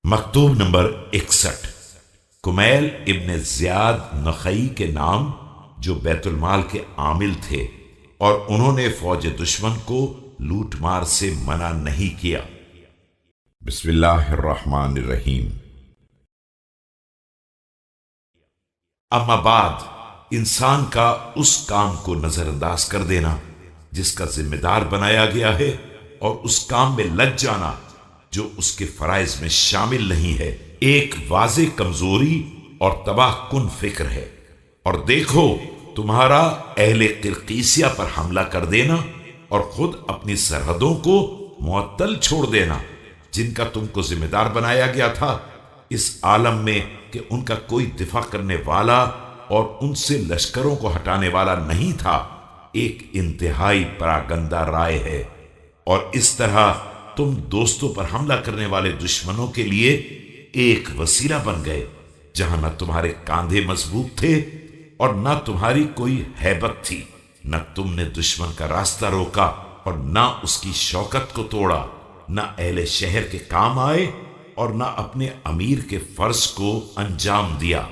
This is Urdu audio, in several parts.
مکتوب نمبر 61 کمیل ابن زیاد نخعی کے نام، جو بیت المال کے عامل تھے، اور انہوں نے فوج دشمن کو لوٹ مار سے منع نہیں کیا۔ بسم اللہ الرحمن الرحیم۔ اما بعد، انسان کا اس کام کو نظر انداز کر دینا جس کا ذمہ دار بنایا گیا ہے، اور اس کام میں لگ جانا جو اس کے فرائض میں شامل نہیں ہے، ایک واضح کمزوری اور تباہ کن فکر ہے۔ اور دیکھو، تمہارا اہل قرقیسیہ پر حملہ کر دینا اور خود اپنی سرحدوں کو معطل چھوڑ دینا جن کا تم کو ذمہ دار بنایا گیا تھا، اس عالم میں کہ ان کا کوئی دفاع کرنے والا اور ان سے لشکروں کو ہٹانے والا نہیں تھا، ایک انتہائی پراگندہ رائے ہے۔ اور اس طرح تم دوستوں پر حملہ کرنے والے دشمنوں کے لیے ایک وسیلہ بن گئے، جہاں نہ تمہارے کاندھے مضبوط تھے اور نہ تمہاری کوئی ہیبت تھی، نہ تم نے دشمن کا راستہ روکا اور نہ اس کی شوکت کو توڑا، نہ اہل شہر کے کام آئے اور نہ اپنے امیر کے فرض کو انجام دیا۔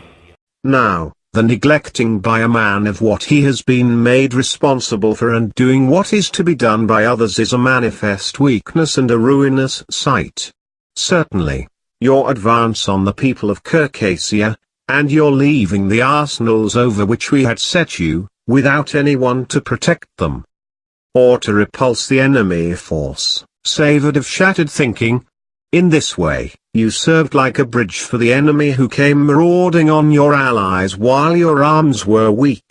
Now, the neglecting by a man of what he has been made responsible for and doing what is to be done by others is a manifest weakness and a ruinous sight. Certainly, your advance on the people of Circassia, and your leaving the arsenals over which we had set you, without anyone to protect them, or to repulse the enemy force, savored of shattered thinking. In this way, you served like a bridge for the enemy who came marauding on your allies while your arms were weak.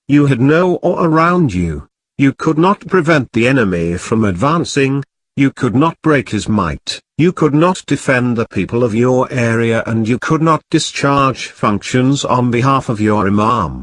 You had no awe around you, you could not prevent the enemy from advancing, you could not break his might, you could not defend the people of your area, and you could not discharge functions on behalf of your imam.